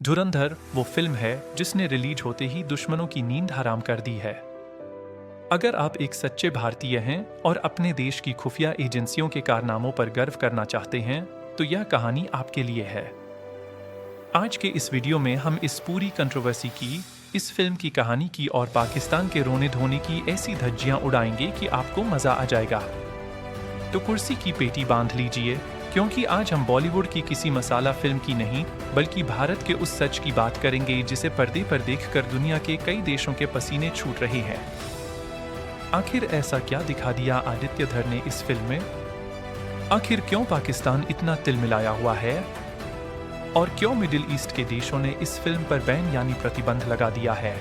धुरंधर वो फिल्म है जिसने रिलीज होते ही दुश्मनों की नींद हराम कर दी है। अगर आप एक सच्चे भारतीय हैं और अपने देश की खुफिया एजेंसियों के कारनामों पर गर्व करना चाहते हैं, तो यह कहानी आपके लिए है। आज के इस वीडियो में हम इस पूरी कंट्रोवर्सी की, इस फिल्म की कहानी की और पाकिस्तान के रोने धोने की ऐसी धज्जियां उड़ाएंगे कि आपको मजा आ जाएगा। तो कुर्सी की पेटी बांध लीजिए, क्योंकि आज हम बॉलीवुड की किसी मसाला फिल्म की नहीं, बल्कि भारत के उस सच की बात करेंगे जिसे पर्दे पर देखकर दुनिया के कई देशों के पसीने छूट रहे हैं। आखिर ऐसा क्या दिखा दिया आदित्य धर ने इस फिल्म में? आखिर क्यों पाकिस्तान इतना तिलमिलाया हुआ है? और क्यों मिडिल ईस्ट के देशों ने इस फिल्म पर बैन यानी प्रतिबंध लगा दिया है?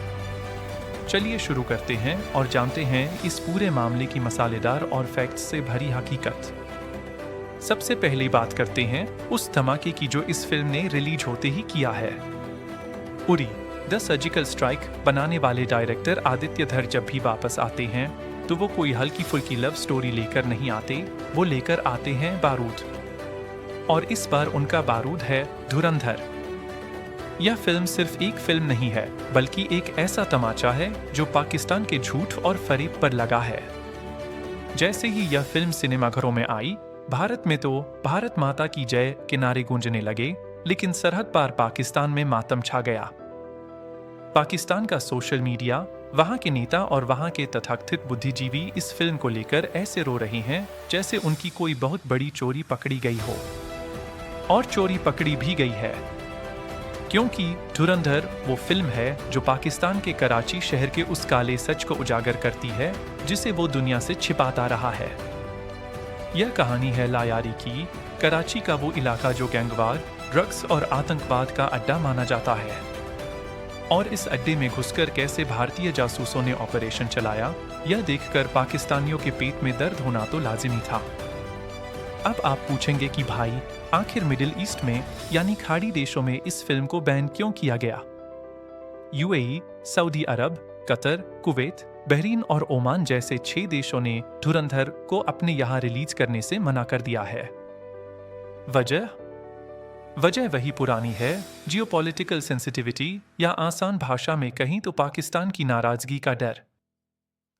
चलिए शुरू करते हैं और जानते हैं इस पूरे मामले की मसालेदार और फैक्ट्स से भरी हकीकत। सबसे पहले बात करते हैं उस धमाके की जो इस फिल्म ने रिलीज होते ही किया है। उरी द सर्जिकल स्ट्राइक बनाने वाले डायरेक्टर आदित्य धर जब भी वापस आते हैं तो वो कोई हल्की फुल्की लव स्टोरी लेकर नहीं आते, वो लेकर आते हैं बारूद। और इस बार उनका बारूद है धुरंधर। यह फिल्म सिर्फ एक फिल्म नहीं है, बल्कि एक ऐसा तमाचा है जो पाकिस्तान के झूठ और फरेब पर लगा है। जैसे ही यह फिल्म सिनेमाघरों में आई, भारत में तो भारत माता की जय के नारे गूंजने लगे, लेकिन सरहद पार पाकिस्तान में मातम छा गया। पाकिस्तान का सोशल मीडिया, वहां के नेता और वहां के तथाकथित बुद्धिजीवी इस फिल्म को लेकर ऐसे रो रहे हैं जैसे उनकी कोई बहुत बड़ी चोरी पकड़ी गई हो। और चोरी पकड़ी भी गई है, क्योंकि धुरंधर वो फिल्म है जो पाकिस्तान के कराची शहर के उस काले सच को उजागर करती है जिसे वो दुनिया से छिपाता रहा है। यह कहानी है लायारी की, कराची का वो इलाका जो गैंगवार, ड्रग्स और आतंकवाद का अड्डा माना जाता है। और इस अड्डे में घुसकर कैसे भारतीय जासूसों ने ऑपरेशन चलाया, यह देखकर पाकिस्तानियों के पेट में दर्द होना तो लाजिमी था। अब आप पूछेंगे कि भाई, आखिर मिडिल ईस्ट में यानी खाड़ी देशों में इस फिल्म को बैन क्यों किया गया? यूएई, सऊदी अरब, कतर, कुवैत, बहरीन और ओमान जैसे 6 देशों ने धुरंधर को अपने यहाँ रिलीज करने से मना कर दिया है। वजह वही पुरानी है, जियोपॉलिटिकल सेंसिटिविटी, या आसान भाषा में कहीं तो पाकिस्तान की नाराजगी का डर।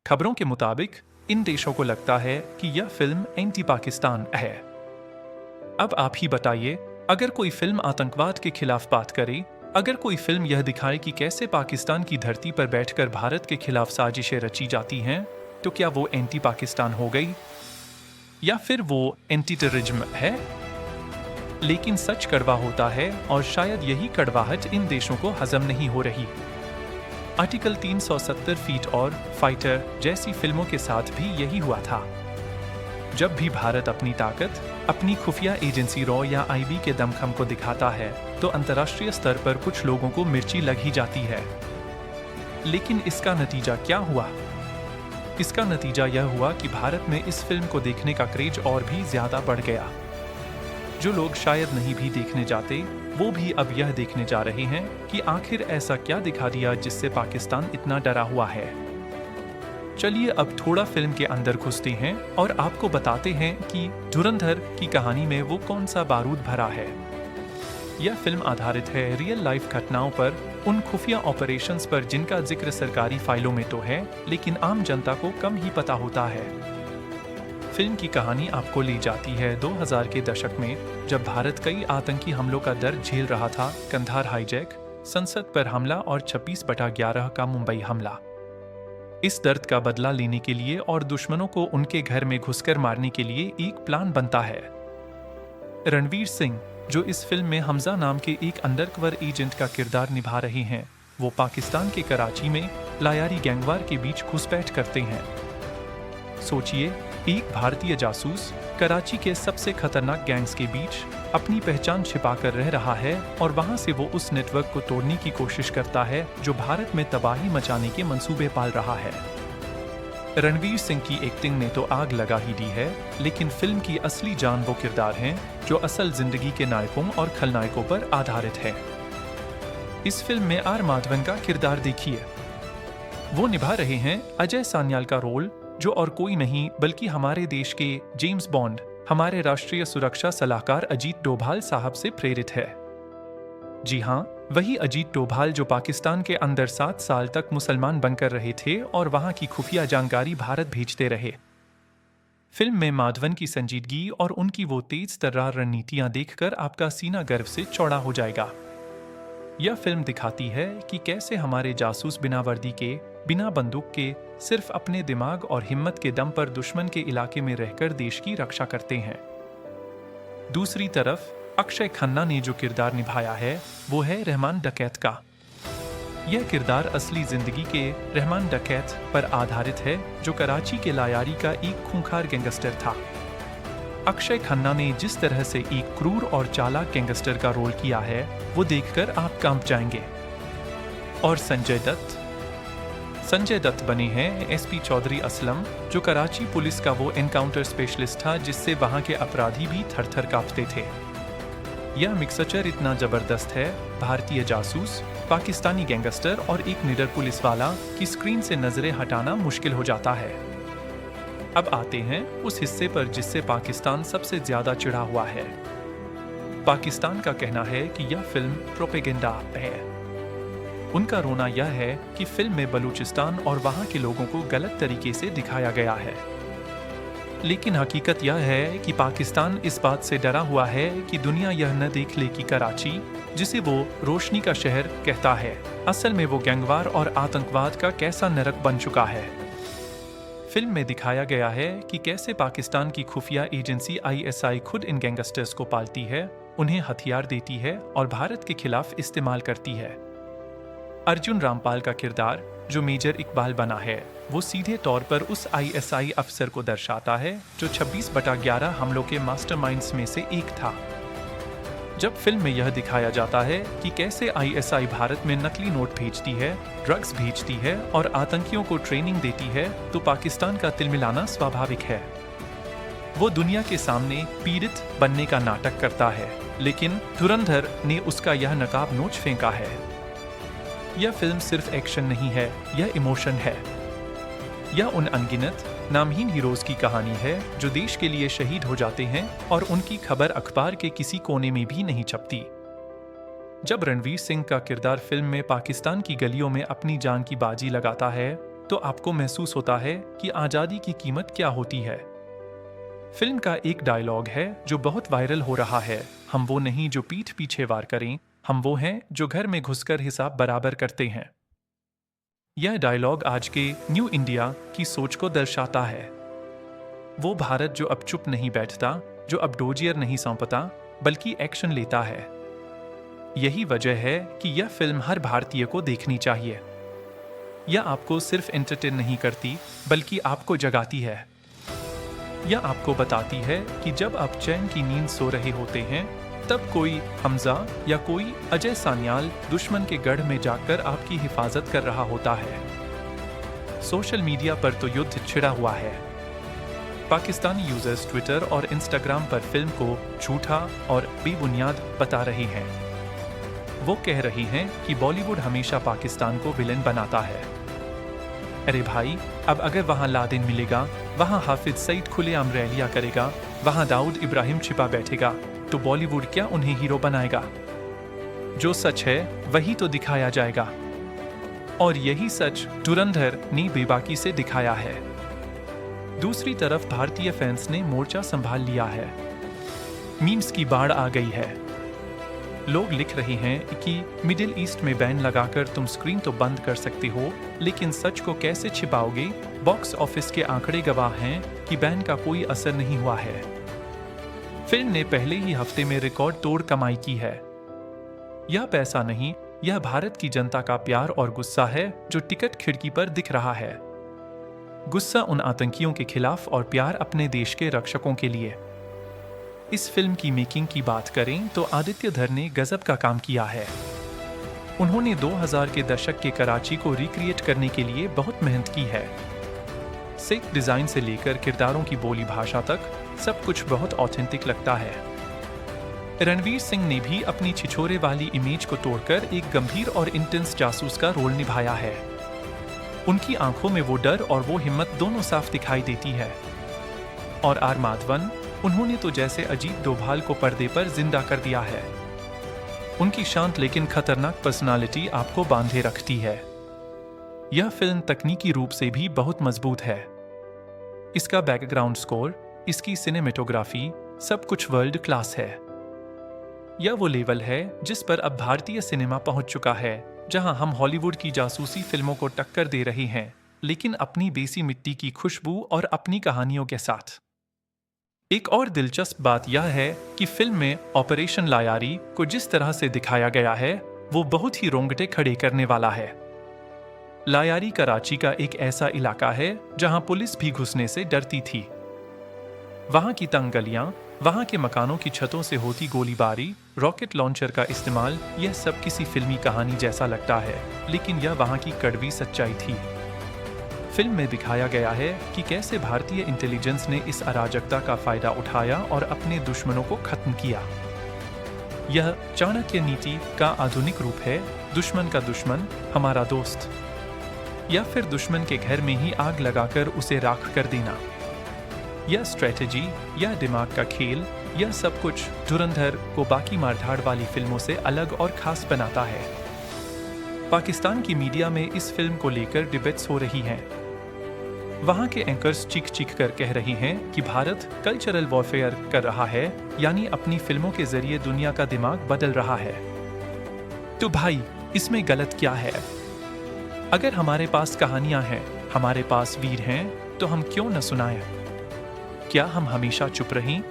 खबरों के मुताबिक इन देशों को लगता है कि यह फिल्म एंटी पाकिस्तान है। अब आप ही बताइए, अगर कोई फिल्म आतंकवाद के खिलाफ बात करे, अगर कोई फिल्म यह दिखाए कि कैसे पाकिस्तान की धरती पर बैठकर भारत के खिलाफ साजिशें रची जाती हैं, तो क्या वो एंटी पाकिस्तान हो गई? या फिर वो एंटी टेररिज्म है? लेकिन सच कड़वा होता है, और शायद यही कड़वाहट इन देशों को हजम नहीं हो रही। आर्टिकल 370 फीट और फाइटर जैसी फिल्मों के साथ भी यही हुआ था। जब भी भारत अपनी ताकत, अपनी खुफिया एजेंसी रॉ या आईबी के दमखम को दिखाता है, तो अंतर्राष्ट्रीय स्तर पर कुछ लोगों को मिर्ची लग ही जाती है। लेकिन इसका नतीजा क्या हुआ? इसका नतीजा यह हुआ कि भारत में इस फिल्म को देखने का क्रेज और भी ज्यादा बढ़ गया। जो लोग शायद नहीं भी देखने जाते, वो भी अब यह देखने जा रहे हैं कि आखिर ऐसा क्या दिखा दिया जिससे पाकिस्तान इतना डरा हुआ है। चलिए अब थोड़ा फिल्म के अंदर घुसते हैं और आपको बताते हैं कि धुरंधर की कहानी में वो कौन सा बारूद भरा है। यह फिल्म आधारित है रियल लाइफ घटनाओं पर, उन खुफिया ऑपरेशंस पर जिनका जिक्र सरकारी फाइलों में तो है, लेकिन आम जनता को कम ही पता होता है। फिल्म की कहानी आपको ले जाती है 2000 के दशक में, जब भारत कई आतंकी हमलों का दर्द झेल रहा था। कंधार हाईजैक, संसद पर हमला और 26/11 का मुंबई हमला। इस दर्द का बदला लेने के लिए और दुश्मनों को उनके घर में घुसकर मारने के लिए एक प्लान बनता है। रणवीर सिंह, जो इस फिल्म में हमजा नाम के एक अंडरकवर एजेंट का किरदार निभा रहे हैं, वो पाकिस्तान के कराची में लायारी गैंगवार के बीच घुसपैठ करते हैं। सोचिए, एक भारतीय जासूस कराची के सबसे खतरनाक गैंग्स के बीच अपनी पहचान छिपाकर रह रहा है, और वहां से वो उस नेटवर्क को तोड़ने की कोशिश करता है जो भारत में तबाही मचाने के मंसूबे पाल रहा है। रणवीर सिंह की एक्टिंग ने तो आग लगा ही दी है, लेकिन फिल्म की असली जान वो किरदार हैं जो असल जिंदगी के नायकों और खलनायकों पर आधारित है। इस फिल्म में आर माधवन का किरदार देखिए। वो निभा रहे हैं अजय सान्याल का रोल, जो और कोई नहीं बल्कि हमारे देश के जेम्स बॉन्ड, हमारे राष्ट्रीय सुरक्षा सलाहकार अजीत डोभाल साहब से प्रेरित है। जी हाँ, वही अजीत डोभाल जो पाकिस्तान के अंदर 7 साल तक मुसलमान बनकर रहे थे और वहां की खुफिया जानकारी भारत भेजते रहे। फिल्म में माधवन की संजीदगी और उनकी वो तेज तर्रार रणनीतियां देखकर आपका सीना गर्व से चौड़ा हो जाएगा। यह फिल्म दिखाती है कि कैसे हमारे जासूस बिना वर्दी के, बिना बंदूक के, सिर्फ अपने दिमाग और हिम्मत के दम पर दुश्मन के इलाके में रहकर देश की रक्षा करते हैं। दूसरी तरफ अक्षय खन्ना ने जो किरदार निभाया है वो है रहमान डकैत का। यह किरदार असली जिंदगी के रहमान डकैत पर आधारित है जो कराची के लायारी का एक खूंखार गैंगस्टर था। अक्षय खन्ना ने जिस तरह से एक क्रूर और चालाक गैंगस्टर का रोल किया है वो देखकर आप कांप जाएंगे। और संजय दत्त बने हैं एसपी चौधरी असलम, जो कराची पुलिस का वो एनकाउंटर स्पेशलिस्ट था जिससे वहां के अपराधी भी थर-थर कांपते थे। यह मिक्सचर इतना जबरदस्त है, भारतीय जासूस, पाकिस्तानी गैंगस्टर और एक निडर पुलिस वाला की स्क्रीन से नजरें हटाना मुश्किल हो जाता है। अब आते हैं उस हिस्से पर जिससे पाकिस्तान सबसे ज्यादा चिढ़ा हुआ है। पाकिस्तान का कहना है कि यह फिल्म प्रोपेगेंडा है। उनका रोना यह है कि फिल्म में बलूचिस्तान और वहां के लोगों को गलत तरीके से दिखाया गया है। लेकिन हकीकत यह है कि पाकिस्तान इस बात से डरा हुआ है कि दुनिया यह न देख ले कि कराची, जिसे वो रोशनी का शहर कहता है, असल में वो गैंगवार और आतंकवाद का कैसा नरक बन चुका है। फिल्म में दिखाया गया है कि कैसे पाकिस्तान की खुफिया एजेंसी ISI खुद इन गैंगस्टर्स को पालती है, उन्हें हथियार देती है और भारत के खिलाफ इस्तेमाल करती है। अर्जुन रामपाल का किरदार जो मेजर इकबाल बना है वो सीधे तौर पर उस ISI अफसर को दर्शाता है जो 26/11 हमलों के मास्टरमाइंड्स में से एक था। जब फिल्म में यह दिखाया जाता है कि कैसे ISI भारत में नकली नोट भेजती है, ड्रग्स भेजती है और आतंकियों को ट्रेनिंग देती है, तो पाकिस्तान का तिलमिलाना स्वाभाविक है। वो दुनिया के सामने पीड़ित बनने का नाटक करता है, लेकिन धुरंधर ने उसका यह नकाब नोच फेंका है। यह फिल्म सिर्फ एक्शन नहीं है, यह इमोशन है। यह उन अनगिनत नामहीन हीरोज की कहानी है जो देश के लिए शहीद हो जाते हैं और उनकी खबर अखबार के किसी कोने में भी नहीं छपती। जब रणवीर सिंह का किरदार फिल्म में पाकिस्तान की गलियों में अपनी जान की बाजी लगाता है तो आपको महसूस होता है कि आज़ादी की कीमत क्या होती है। फिल्म का एक डायलॉग है जो बहुत वायरल हो रहा है, हम वो नहीं जो पीठ पीछे वार करें, हम वो हैं जो घर में घुसकर हिसाब बराबर करते हैं। यह डायलॉग आज के न्यू इंडिया की सोच को दर्शाता है। वो भारत जो अब चुप नहीं बैठता, जो अब डोजियर नहीं सौंपता, बल्कि एक्शन लेता है। यही वजह है कि यह फिल्म हर भारतीय को देखनी चाहिए। यह आपको सिर्फ एंटरटेन नहीं करती, बल्कि आपको जगाती है। यह आपको बताती है कि जब आप चैन की नींद सो रहे होते हैं, तब कोई हमजा या कोई अजय सान्याल दुश्मन के गढ़ में जाकर आपकी हिफाजत कर रहा होता है। सोशल मीडिया पर तो युद्ध छिड़ा हुआ है। पाकिस्तानी यूजर्स ट्विटर और इंस्टाग्राम पर फिल्म को झूठा और बेबुनियाद बता रहे हैं। वो कह रहे हैं कि बॉलीवुड हमेशा पाकिस्तान को विलेन बनाता है। अरे भाई, अब अगर वहाँ लादेन मिलेगा, वहाँ हाफिज सईद खुलेआम रैलियां करेगा, वहाँ दाऊद इब्राहिम छिपा बैठेगा, तो बॉलीवुड क्या उन्हें हीरो बनाएगा? जो सच है वही तो दिखाया जाएगा। और यही सच धुरंधर ने बेबाकी से दिखाया है। दूसरी तरफ भारतीय फैंस ने मोर्चा संभाल लिया है। मीम्स की बाढ़ आ गई है। लोग लिख रहे हैं कि मिडिल ईस्ट में बैन लगाकर तुम स्क्रीन तो बंद कर सकते हो, लेकिन सच को कैसे छिपाओगे? बॉक्स ऑफिस के आंकड़े गवाह हैं कि बैन का कोई असर नहीं हुआ है। फिल्म ने पहले ही हफ्ते में रिकॉर्ड तोड़ कमाई की है। यह पैसा नहीं, यह भारत की जनता का प्यार और गुस्सा है जो टिकट खिड़की पर दिख रहा है। गुस्सा उन आतंकियों के खिलाफ और प्यार अपने देश के रक्षकों के लिए। इस फिल्म की मेकिंग की बात करें तो आदित्य धर ने गजब का काम किया है। उन्होंने 2000 के दशक के कराची को रिक्रिएट करने के लिए बहुत मेहनत की है। सेट डिजाइन से लेकर किरदारों की बोली भाषा तक सब कुछ बहुत ऑथेंटिक लगता है। रणवीर सिंह ने भी अपनी छिछोरे वाली इमेज को तोड़कर एक गंभीर और इंटेंस जासूस का रोल निभाया है। उनकी आंखों में वो डर और वो हिम्मत दोनों साफ दिखाई देती है। और आर माधवन, उन्होंने तो जैसे अजीत डोभाल को पर्दे पर जिंदा कर दिया है। उनकी शांत लेकिन खतरनाक पर्सनालिटी आपको बांधे रखती है। यह फिल्म तकनीकी रूप से भी बहुत मजबूत है। इसका बैकग्राउंड स्कोर, इसकी सिनेमेटोग्राफी, सब कुछ वर्ल्ड क्लास है। यह वो लेवल है जिस पर अब भारतीय सिनेमा पहुंच चुका है, जहां हम हॉलीवुड की जासूसी फिल्मों को टक्कर दे रहे हैं, लेकिन अपनी देसी मिट्टी की खुशबू और अपनी कहानियों के साथ। एक और दिलचस्प बात यह है कि फिल्म में ऑपरेशन लायारी को जिस तरह से दिखाया गया है, वो बहुत ही रोंगटे खड़े करने वाला है। लायारी कराची का एक ऐसा इलाका है जहां पुलिस भी घुसने से डरती थी। वहां की तंग गलियां, वहां के मकानों की छतों से होती गोलीबारी, रॉकेट लॉन्चर का इस्तेमाल, यह सब किसी फिल्मी कहानी जैसा लगता है, लेकिन यह वहां की कड़वी सच्चाई थी। फिल्म में दिखाया गया है कि कैसे भारतीय इंटेलिजेंस ने इस अराजकता का फायदा उठाया और अपने दुश्मनों को खत्म किया। यह चाणक्य नीति का आधुनिक रूप है, दुश्मन का दुश्मन हमारा दोस्त, या फिर दुश्मन के घर में ही आग लगाकर उसे राख कर देना। यह स्ट्रेटेजी, यह दिमाग का खेल, यह सब कुछ धुरंधर को बाकी मारधाड़ वाली फिल्मों से अलग और खास बनाता है। पाकिस्तान की मीडिया में इस फिल्म को लेकर डिबेट्स हो रही हैं। वहां के एंकर्स चीख चीख कर कह रहे हैं कि भारत कल्चरल वॉरफेयर कर रहा है, यानी अपनी फिल्मों के जरिए दुनिया का दिमाग बदल रहा है। तो भाई, इसमें गलत क्या है? अगर हमारे पास कहानियां हैं, हमारे पास वीर हैं, तो हम क्यों न सुनाएं? क्या हम हमेशा चुप रहें?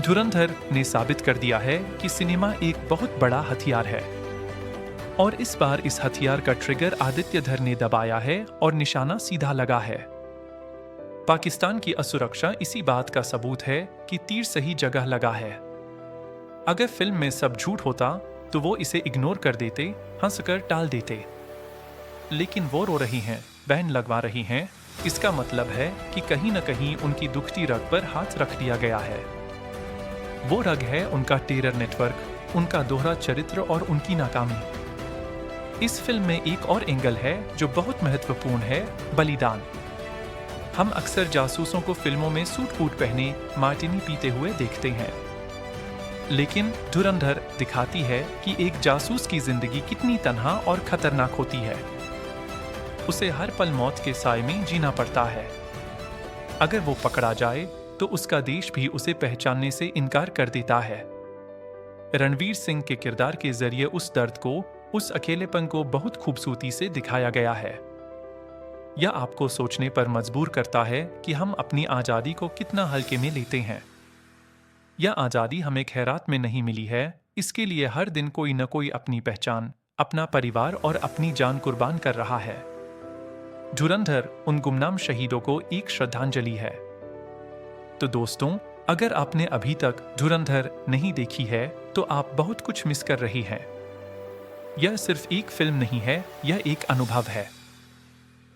धुरंधर ने साबित कर दिया है कि सिनेमा एक बहुत बड़ा हथियार है, और इस बार इस हथियार का ट्रिगर आदित्य धर ने दबाया है और निशाना सीधा लगा है। पाकिस्तान की असुरक्षा इसी बात का सबूत है कि तीर सही जगह लगा है। अगर फिल्म में सब झूठ होता तो वो इसे इग्नोर कर देते, हंसकर टाल देते। लेकिन वो रो रही हैं, बहन लगवा रही हैं, इसका मतलब है कि कहीं न कहीं उनकी दुखती रग पर हाथ रख दिया गया है। वो रग है उनका टेरर नेटवर्क, उनका दोहरा चरित्र और उनकी नाकामी। इस फिल्म में एक और एंगल है जो बहुत महत्वपूर्ण है, बलिदान। हम अक्सर जासूसों को फिल्मों में सूट बूट पहने मार्टिनी पीते हुए देखते हैं, लेकिन धुरंधर दिखाती है कि एक जासूस की जिंदगी कितनी तन्हा और खतरनाक होती है। उसे हर पल मौत के साए में जीना पड़ता है। अगर वो पकड़ा जाए तो उसका देश भी उसे पहचानने से इनकार कर देता है। रणवीर सिंह के किरदार के जरिए उस दर्द को, उस अकेलेपन को बहुत खूबसूरती से दिखाया गया है। यह आपको सोचने पर मजबूर करता है कि हम अपनी आज़ादी को कितना हल्के में लेते हैं। यह आज़ादी हमें खैरात में नहीं मिली है, इसके लिए हर दिन कोई न कोई अपनी पहचान, अपना परिवार और अपनी जान कुर्बान कर रहा है। धुरंधर उन गुमनाम शहीदों को एक श्रद्धांजलि है। तो दोस्तों, अगर आपने अभी तक धुरंधर नहीं देखी है तो आप बहुत कुछ मिस कर रही हैं। यह सिर्फ एक फिल्म नहीं है, यह एक अनुभव है।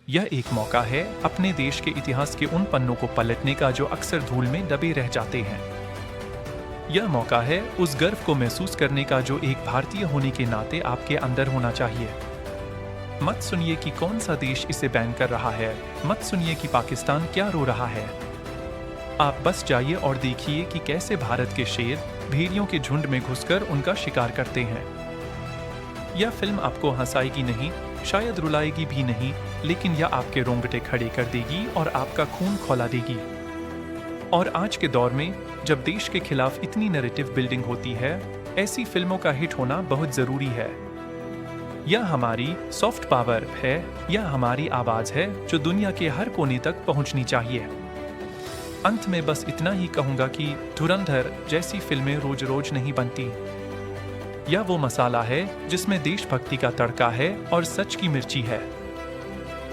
यह एक मौका है अपने देश के इतिहास के उन पन्नों को पलटने का जो अक्सर धूल में दबे रह जाते हैं। यह मौका है उस गर्व को महसूस करने का जो एक भारतीय होने के नाते आपके अंदर होना चाहिए। मत सुनिए कि कौन सा देश इसे बैन कर रहा है, मत सुनिए कि पाकिस्तान क्या रो रहा है। आप बस जाइए और देखिए कि कैसे भारत के शेर भेड़ियों के झुंड में घुसकर उनका शिकार करते हैं। यह फिल्म आपको हंसाएगी नहीं, शायद रुलाएगी भी नहीं, लेकिन यह आपके रोंगटे खड़े कर देगी और आपका खून खौला देगी। और आज के दौर में जब देश के खिलाफ इतनी नैरेटिव बिल्डिंग होती है, ऐसी फिल्मों का हिट होना बहुत जरूरी है। यह हमारी सॉफ्ट पावर है, यह हमारी आवाज है जो दुनिया के हर कोने तक पहुंचनी चाहिए। अंत में बस इतना ही कहूंगा कि धुरंधर जैसी फिल्में रोज रोज नहीं बनती। यह वो मसाला है जिसमें देशभक्ति का तड़का है और सच की मिर्ची है।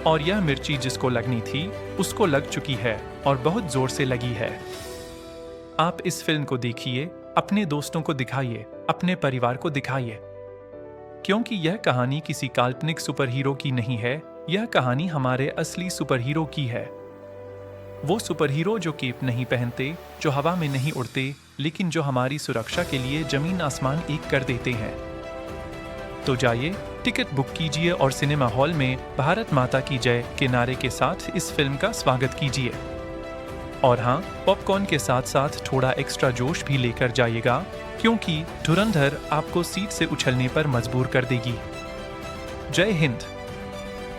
और यह मिर्ची जिसको लगनी थी उसको लग चुकी है और बहुत जोर से लगी है। आप इस फिल्म को देखिए, अपने दोस्तों को दिखाइए, अपने परिवार को दिखाइए, क्योंकि यह कहानी किसी काल्पनिक सुपर हीरो की नहीं है, यह कहानी हमारे असली सुपर हीरो की है। वो सुपर हीरो जो केप नहीं पहनते, जो हवा में नहीं उड़ते, लेकिन जो हमारी सुरक्षा के लिए जमीन आसमान एक कर देते हैं। तो जाइए, टिकट बुक कीजिए और सिनेमा हॉल में भारत माता की जय के नारे के साथ इस फिल्म का स्वागत कीजिए। और हाँ, पॉपकॉर्न के साथ साथ थोड़ा एक्स्ट्रा जोश भी लेकर जाइएगा, क्योंकि धुरंधर आपको सीट से उछलने पर मजबूर कर देगी। जय हिंद।